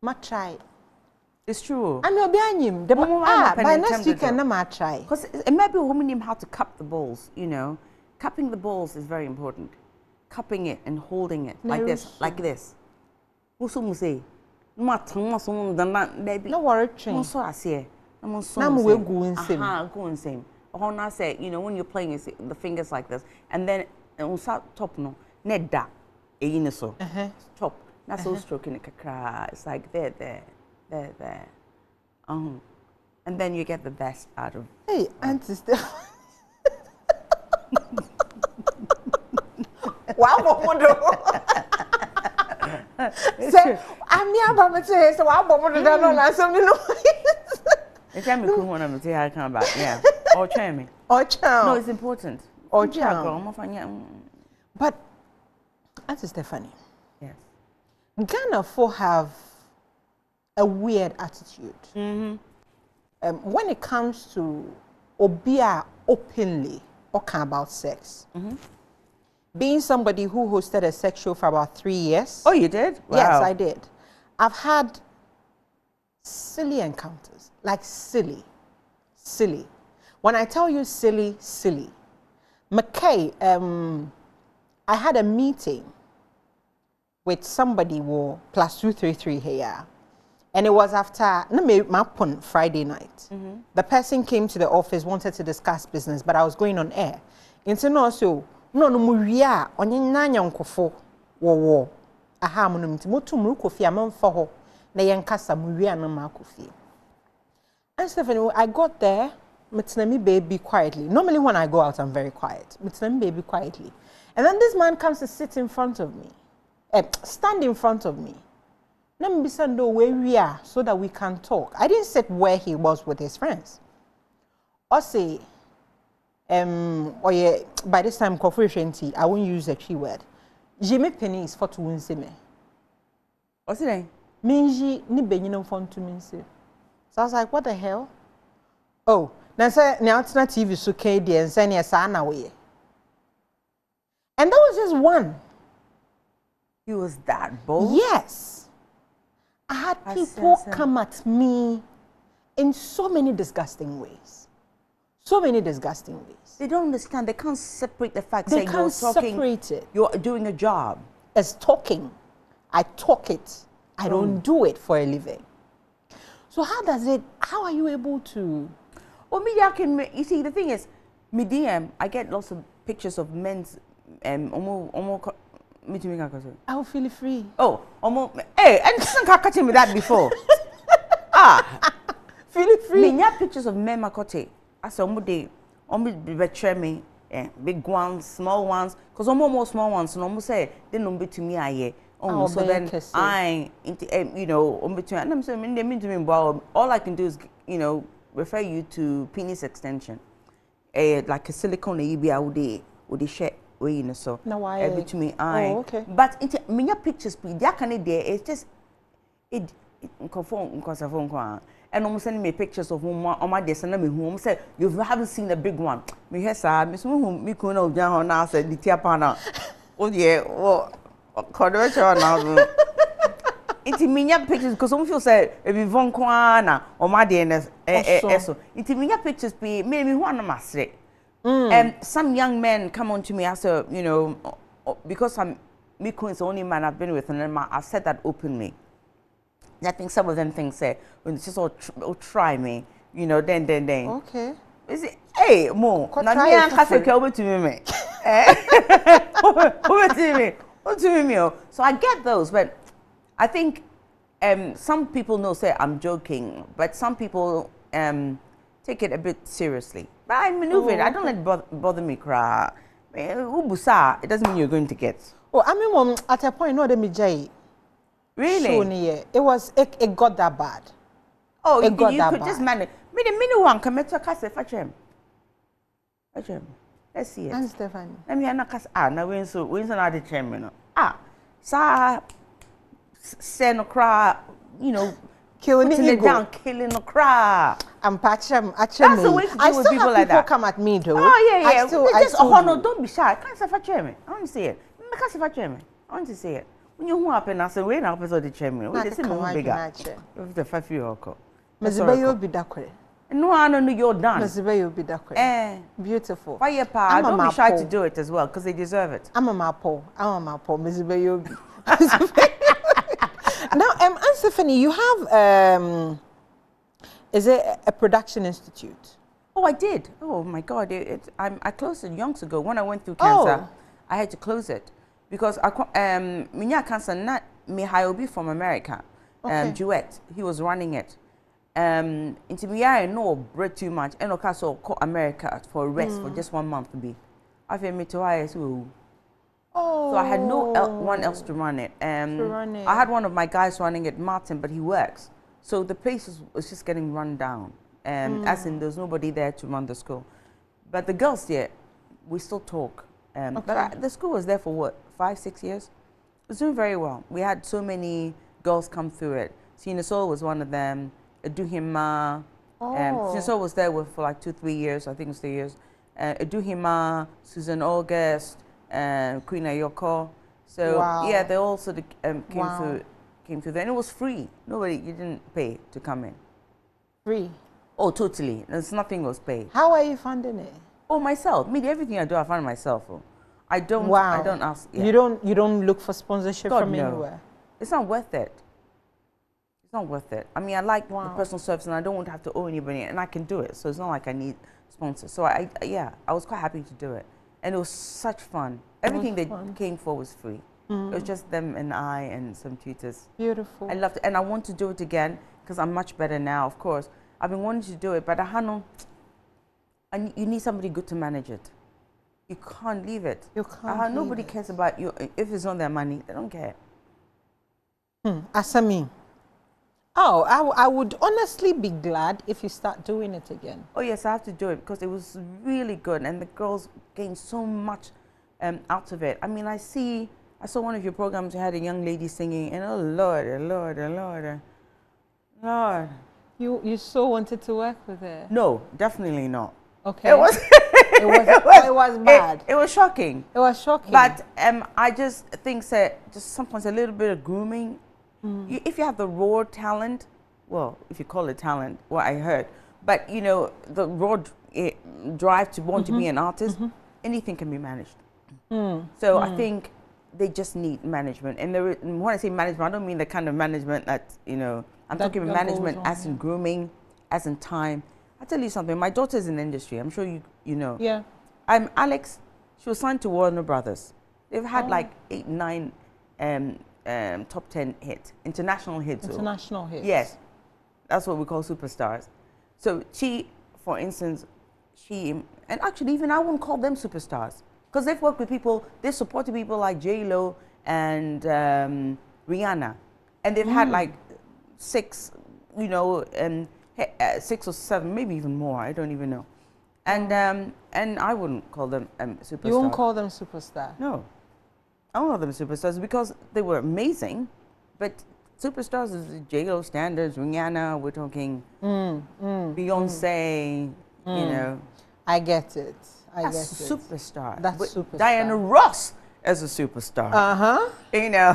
Speaker 1: Might try.
Speaker 2: It's true.
Speaker 1: I know behind him. By next weekend, I might try.
Speaker 2: Because it might be a woman named how to cup the balls. Cupping the balls is very important. Cupping it and holding it like this, like this. No
Speaker 1: worry, train.
Speaker 2: Go insane. I say, when you're playing, the fingers like this, and then on top no, nedda, so top. That's all stroking it, kakra. It's like there. And then you get the best out of.
Speaker 1: Hey, Auntie Stephanie. Wow, say, I'm near Bama say, so I'll bomb it down on something.
Speaker 2: It's time me cool when I'm say I come back. Yeah, or try me.
Speaker 1: Or chow.
Speaker 2: No, it's important.
Speaker 1: Or chow. But, Auntie Stephanie.
Speaker 2: Yes.
Speaker 1: Ghana have a weird attitude. When it comes to obia openly talking about sex. Being somebody who hosted a sex show for about 3 years.
Speaker 2: Oh, you did? Wow.
Speaker 1: Yes, I did. I've had silly encounters, like silly. When I tell you silly. McKay, I had a meeting with somebody who +233 here. And it was after Friday night. The person came to the office, wanted to discuss business, but I was going on air. So no muria onye nanya nkofo wo aha mo nti motum rukofi amamfa na yenkasa muria na makofie. And Stephanie, I got there, Mitnami baby quietly. Normally when I go out, I'm very quiet. Mitnami baby quietly. And then this man comes to sit in front of me. Stand in front of me. Let me say no where we are so that we can talk. I didn't sit where he was with his friends. Or say, or yeah, by this time, coffee I won't use a keyword. Jimmy Penny is for to win me.
Speaker 2: What's the name?
Speaker 1: Minji ni benyino fun to me. So I was like, what the hell? Oh, now say now TV so KD and send yes way. And that was just one.
Speaker 2: He was that bold?
Speaker 1: Yes. I had people come at me in so many disgusting ways. So many disgusting ways.
Speaker 2: They don't understand. They can't separate the fact
Speaker 1: they
Speaker 2: saying
Speaker 1: can't
Speaker 2: you're talking.
Speaker 1: Separate it.
Speaker 2: You're doing a job.
Speaker 1: As talking. I talk it. I don't do it for a living. So how are you able to?
Speaker 2: Well, you see, the thing is, me DM, I get lots of pictures of men's,
Speaker 1: I will feel free.
Speaker 2: Oh, hey, and you can't catch me that before.
Speaker 1: Feel free.
Speaker 2: Me pictures of men makote. I said, they betray me, big ones, small ones, because more small ones, and almost say they don't be to me, so then I, you know, between, and I'm saying, they mean to me, well, all I can do is, you know, refer you to penis extension, like a silicone EBI would the share, you know, so between
Speaker 1: okay.
Speaker 2: But into many pictures, that kind of day, it's just it conform because of phone. And almost sending me pictures of on my desk, and me who said you haven't seen a big one. Me has Miss whom me couldn't know down now said the Tiapana. Oh yeah, well. Now, it's many pictures because some people say if you want Kwana or my DNS, it's many pictures be maybe one of my say. And some young men come on to me after, you know, because Miku is the only man I've been with, and I've said that openly. I think some of them say when it's just all try me, you know, then.
Speaker 1: Okay.
Speaker 2: Is it? Hey, Mo. Now me and Kaseke over to me. Over to me. So I get those, but I think some people know say I'm joking, but some people take it a bit seriously. But I maneuver it. I don't let it bother me. Cry. It doesn't mean you're going to get.
Speaker 1: Oh, I mean, at a point, no, me jay.
Speaker 2: Really?
Speaker 1: It got that bad.
Speaker 2: Oh, you could just manage. Me the mini one come to Kase Fachem. Let's see it.
Speaker 1: And Stephanie.
Speaker 2: Let me not cast. Now we're not the chairman. Sa send a cry, you know,
Speaker 1: killing it
Speaker 2: down, killing a cry.
Speaker 1: I'm patching.
Speaker 2: That's the way to deal with people like that.
Speaker 1: Come at me though.
Speaker 2: Oh yeah.
Speaker 1: I
Speaker 2: just honor. Don't be shy. Can't say for chairman. I want to see it. Can't say for chairman. I want to see it. When you up and I say, we're not the chairman. We just see me bigger. The 5 year old.
Speaker 1: Mezibayo be dakwe.
Speaker 2: No, I don't know you're done.
Speaker 1: Mezibayo be dakwe. Beautiful.
Speaker 2: Fire power. Don't be shy to do it as well because they deserve it.
Speaker 1: I'm a mapo. Mezibayo. Now, Stephanie, you have is it a production institute?
Speaker 2: Oh, I did. Oh my God! I closed it years ago when I went through cancer. I had to close it because minya cancer not me Hiobi from America. Duet. He was running it. Into me I know bread too much. And okay, so call America for a rest for just 1 month to be. I feel me to ISU. So I had no one else to run it. I had one of my guys running it, Martin, but he works. So the place was just getting run down. As in, there's nobody there to run the school. But the girls there, we still talk. But the school was there for what, 5, 6 years? It was doing very well. We had so many girls come through it. Sina Soul was one of them. Eduhima. Sina Soul was there for like 2, 3 years. I think it was 3 years. Eduhima, Susan August, Queen Ayoko. So yeah, they all sort of came through there, and it was free. You didn't pay to come in.
Speaker 1: Free.
Speaker 2: Oh, totally. Nothing was paid.
Speaker 1: How are you funding it?
Speaker 2: Oh, myself. Everything I do, I fund myself. I don't ask. Yeah.
Speaker 1: You don't look for sponsorship from anywhere.
Speaker 2: It's not worth it. It's not worth it. I mean, I like the personal service, and I don't want to have to owe anybody, and I can do it. So it's not like I need sponsors. So I was quite happy to do it, and it was such fun. Everything they came for was free. It was just them and I and some tutors.
Speaker 1: Beautiful.
Speaker 2: I loved it, and I want to do it again because I'm much better now. Of course, I've been wanting to do it, but I had no. and you need somebody good to manage it. You can't leave it.
Speaker 1: You can't.
Speaker 2: Nobody cares about you if it's not their money. They don't care.
Speaker 1: Asami. Oh, I would honestly be glad if you start doing it again.
Speaker 2: Oh yes, I have to do it because it was really good, and the girls gained so much out of it. I mean, I saw one of your programs. You had a young lady singing, and oh Lord, oh Lord, oh Lord, oh Lord.
Speaker 1: You so wanted to work with her?
Speaker 2: No, definitely not.
Speaker 1: Okay.
Speaker 2: It was.
Speaker 1: it was bad.
Speaker 2: It was shocking.
Speaker 1: It was shocking.
Speaker 2: But I just think that just sometimes a little bit of grooming. If you have the raw talent, well, if you call it talent, what I heard, but you know the raw drive to want to be an artist, anything can be managed. So I think they just need management. And when I say management, I don't mean the kind of management that I'm talking about management as in grooming, as in time. I'll tell you something. My daughter's in the industry. I'm sure you know.
Speaker 1: Yeah.
Speaker 2: Alex, she was signed to Warner Brothers. They've had like 8, 9 top 10 hits, international hits.
Speaker 1: International hits.
Speaker 2: Yes. That's what we call superstars. So she, for instance, and actually even I wouldn't call them superstars because they've worked with people, they've supported people like J-Lo and Rihanna. And they've had like 6, 6 or 7, maybe even more. I don't even know. And I wouldn't call them superstars.
Speaker 1: You won't call them superstars?
Speaker 2: No. I don't call them superstars because they were amazing. But superstars is J-Lo standards, Rihanna, we're talking Beyonce, you know.
Speaker 1: I get it.
Speaker 2: That's superstar.
Speaker 1: That's superstar.
Speaker 2: Diana Ross as a superstar. You know,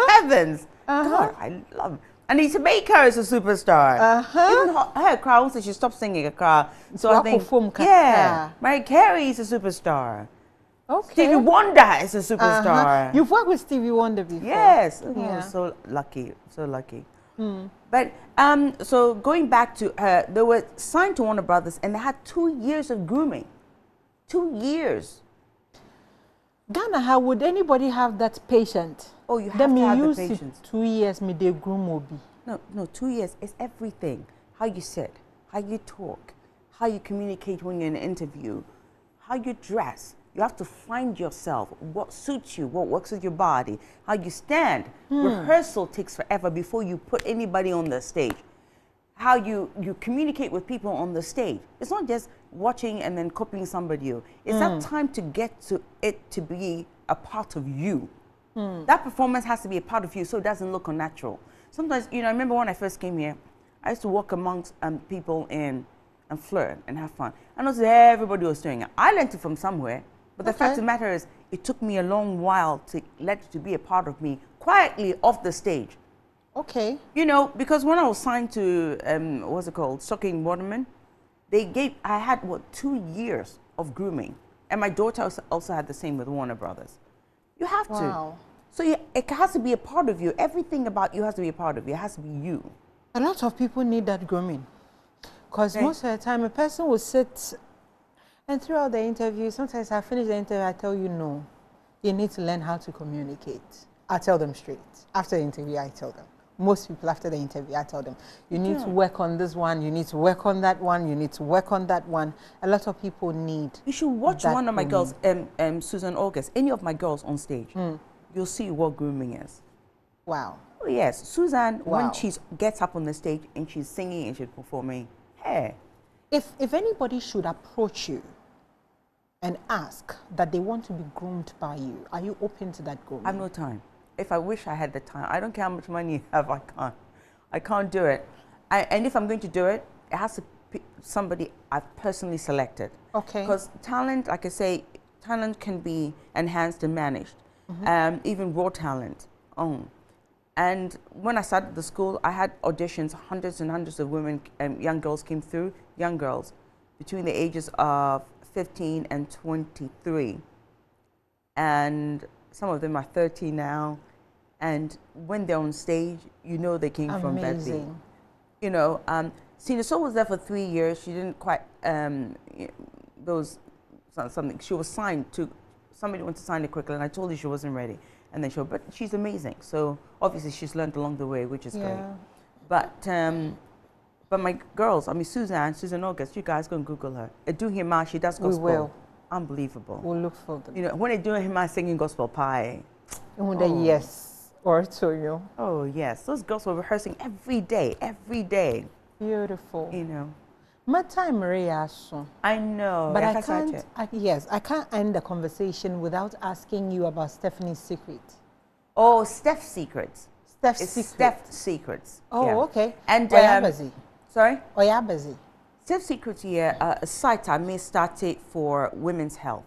Speaker 2: heavens. God, I love it. Anita Baker is a superstar. Even her crowd, so she stopped singing a crowd. So I think, yeah, Mariah Carey is a superstar.
Speaker 1: Okay.
Speaker 2: Stevie Wonder is a superstar.
Speaker 1: You've worked with Stevie Wonder before.
Speaker 2: Yes.
Speaker 1: Yeah.
Speaker 2: Oh, so lucky, so lucky. But so going back to her, they were signed to Warner Brothers and they had 2 years of grooming. 2 years.
Speaker 1: Ghana, how would anybody have that patience?
Speaker 2: Oh, you have to have the patience.
Speaker 1: 2 years, me de groom obi.
Speaker 2: No, 2 years is everything. How you sit, how you talk, how you communicate when you're in an interview, how you dress. You have to find yourself, what suits you, what works with your body, how you stand. Rehearsal takes forever before you put anybody on the stage. How you communicate with people on the stage. It's not just watching and then copying somebody. It's that time to get to it to be a part of you. That performance has to be a part of you so it doesn't look unnatural. Sometimes, I remember when I first came here, I used to walk amongst people and flirt and have fun. I noticed everybody was doing it. I learned it from somewhere, but the fact of the matter is, it took me a long while to let it to be a part of me, quietly off the stage.
Speaker 1: Okay.
Speaker 2: Because when I was signed to, what's it called, Stocking Waterman, I had, 2 years of grooming. And my daughter also had the same with Warner Brothers. You have to.
Speaker 1: Wow.
Speaker 2: So it has to be a part of you. Everything about you has to be a part of you. It has to be you.
Speaker 1: A lot of people need that grooming. Because most of the time, a person will sit and throughout the interview, sometimes I finish the interview, I tell you, no, you need to learn how to communicate. I tell them straight. After the interview, I tell them. Most people after the interview, I tell them, you need to work on this one, you need to work on that one, you need to work on that one. A lot of people need.
Speaker 2: You should watch one of my girls, Susan August, any of my girls on stage. You'll see what grooming is.
Speaker 1: Wow.
Speaker 2: Oh yes, Susan, when she gets up on the stage and she's singing and she's performing, hey.
Speaker 1: If anybody should approach you and ask that they want to be groomed by you, are you open to that grooming?
Speaker 2: I have no time. If I wish I had the time, I don't care how much money you have, I can't do it. And if I'm going to do it, it has to be somebody I've personally selected.
Speaker 1: Okay.
Speaker 2: Because talent, like I say, talent can be enhanced and managed. Even raw talent. And when I started the school, I had auditions, hundreds and hundreds of women, young girls came through, young girls, between the ages of 15 and 23. And some of them are 30 now. And when they're on stage, they came from that beat. Sina So was there for 3 years. She didn't quite, something. She was signed to, somebody wanted to sign her quickly, and I told her she wasn't ready. And then but she's amazing. So obviously she's learned along the way, which is great. But But my girls, I mean, Susan August, you guys go and Google her. Do Hima, she does gospel.
Speaker 1: We will.
Speaker 2: Unbelievable.
Speaker 1: We'll look for them.
Speaker 2: You know, when they do Hima singing gospel pie.
Speaker 1: Yes. Or to you.
Speaker 2: Oh, yes. Those girls were rehearsing every day, every day.
Speaker 1: Beautiful.
Speaker 2: You know.
Speaker 1: My time, Maria.
Speaker 2: I know.
Speaker 1: But I can't, I can't end the conversation without asking you about Stephanie's secret.
Speaker 2: Oh, Steph's secrets.
Speaker 1: Steph's secret.
Speaker 2: Steph's secrets.
Speaker 1: Oh,
Speaker 2: yeah.
Speaker 1: okay.
Speaker 2: And sorry?
Speaker 1: Oyabazi.
Speaker 2: Steph's secrets here, a site I may start it for women's health,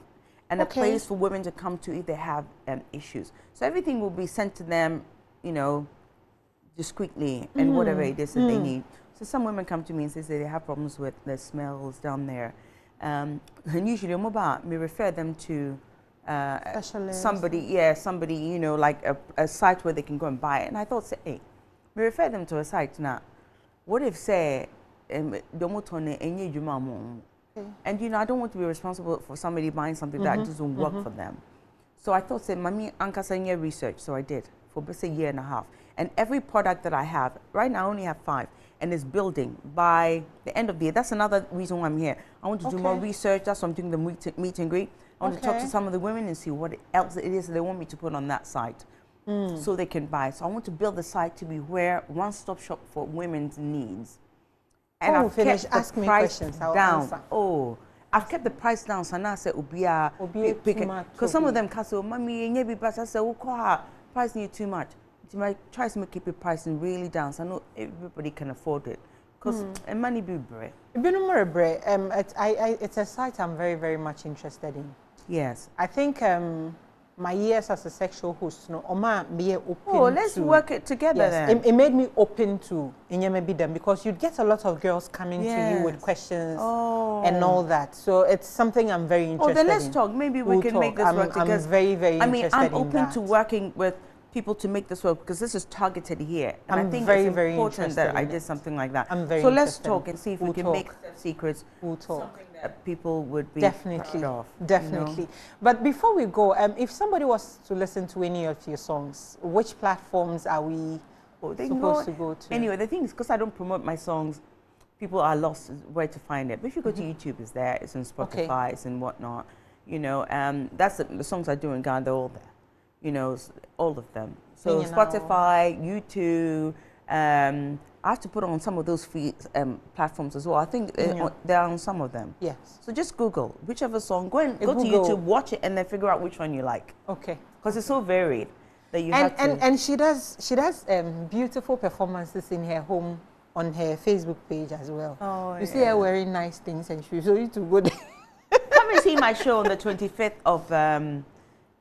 Speaker 2: and a place for women to come to if they have issues. So everything will be sent to them, you know, discreetly and whatever it is that they need. So some women come to me and say they have problems with the smells down there. And usually we refer them to somebody, somebody, you know, like a site where they can go and buy it. And I thought, say, hey, we refer them to a site now. What if, say, and you know, I don't want to be responsible for somebody buying something that doesn't work for them. So I thought, say, Mami Ankasanya research. So I did for a year and a half. And every product that I have, right now I only have 5, and it's building by the end of the year. That's another reason why I'm here. I want to do more research. That's why I'm doing the meet and greet. I want to talk to some of the women and see what else it is that they want me to put on that site so they can buy. So I want to build the site to be where one-stop shop for women's needs. And I've kept the price down. Oh, I've kept the price down. So now I say, because some of them can say, "Mommy, you be better." I say, "Oh, price you too much." I try to keep the pricing really down, so I know everybody can afford it. Because money be bread.
Speaker 1: It's a site I'm very, very much interested in.
Speaker 2: Yes.
Speaker 1: I think my years as a sexual host,
Speaker 2: let's work it together then.
Speaker 1: It made me open to them because you'd get a lot of girls coming to you with questions and all that. So it's something I'm very interested in.
Speaker 2: Then let's talk. Maybe we can make this work together.
Speaker 1: I'm very, very interested in that.
Speaker 2: I'm open to working with people to make this work because this is targeted here. And I think
Speaker 1: very,
Speaker 2: it's
Speaker 1: very
Speaker 2: important that I did something like that.
Speaker 1: I'm very
Speaker 2: so let's talk and see if we can make secrets
Speaker 1: something
Speaker 2: that people would be
Speaker 1: definitely
Speaker 2: proud of.
Speaker 1: Definitely.
Speaker 2: You know?
Speaker 1: But before we go, if somebody was to listen to any of your songs, which platforms are we supposed to go to?
Speaker 2: Anyway, the thing is, because I don't promote my songs, people are lost where to find it. But if you go to YouTube, it's there. It's on Spotify. It's and whatnot. You know, that's the songs I do in Ghana. They're all there. You know, all of them. So Spotify, YouTube. I have to put on some of those free platforms as well. I think they're on some of them.
Speaker 1: Yes.
Speaker 2: So just Google whichever song. Go to YouTube, watch it, and then figure out which one you like.
Speaker 1: Okay.
Speaker 2: Because it's so varied that you have to.
Speaker 1: And she does beautiful performances in her home on her Facebook page as well.
Speaker 2: Oh,
Speaker 1: you see her wearing nice things and shoes. So you to go there.
Speaker 2: Come and see my show on the 25th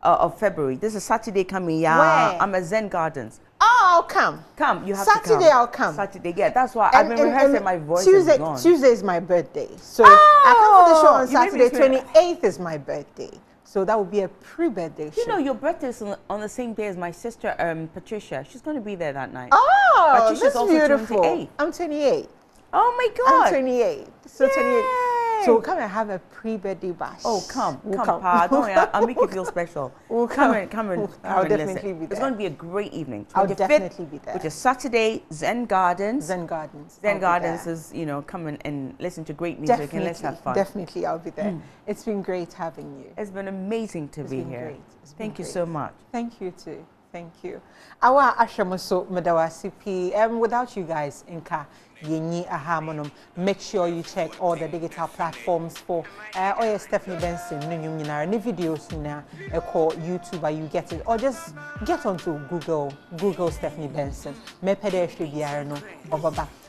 Speaker 2: of February. This is Saturday coming. Yeah.
Speaker 1: Where?
Speaker 2: I'm at Zen Gardens.
Speaker 1: Oh, I'll come.
Speaker 2: Come, you have
Speaker 1: Saturday,
Speaker 2: to come.
Speaker 1: Saturday, I'll come.
Speaker 2: Saturday, yeah. That's why I've been rehearsing. My voice is gone.
Speaker 1: Tuesday is my birthday, so I come for the show on Saturday. 28th is my birthday, so that would be a pre-birthday show.
Speaker 2: You know, your birthday is on the same day as my sister, Patricia. She's going to be there that night.
Speaker 1: Oh,
Speaker 2: Patricia's
Speaker 1: that's beautiful.
Speaker 2: 28.
Speaker 1: I'm 28.
Speaker 2: Oh my God.
Speaker 1: I'm 28. So
Speaker 2: Yay.
Speaker 1: 28. So come and have a pre-birthday bash.
Speaker 2: Oh, come, Pa. Don't worry, I'll make you feel special.
Speaker 1: Come
Speaker 2: and
Speaker 1: I'll definitely be there.
Speaker 2: It's going to be a great evening.
Speaker 1: I'll definitely be there.
Speaker 2: Which is Saturday, Zen Gardens.
Speaker 1: Zen Gardens.
Speaker 2: Zen Gardens is, you know, come and listen to great music and let's have fun.
Speaker 1: Definitely, I'll be there. It's been great having you.
Speaker 2: It's been amazing to be here. Thank you so much.
Speaker 1: Thank you too. Thank you. Awa Ashamoso Medawasipi. Without you guys, Inka Yenyi Ahamonum. Make sure you check all the digital platforms for Stephanie Benson. Any videos na call YouTuber, you get it, or just get onto Google Stephanie Benson.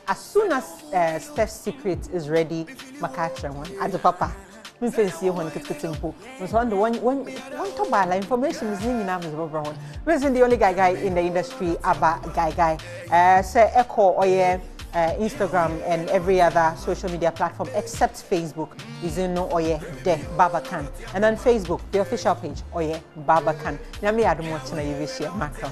Speaker 1: As soon as Steph's secret is ready, Makatra one at the papa. We fancy one kitchen. One talk about information is the only guy in the industry about guy. Say echo or Instagram and every other social media platform except Facebook is in Oye De Babakan. And then Facebook, the official page, Oye Babakan. Nami Adam watching a macro.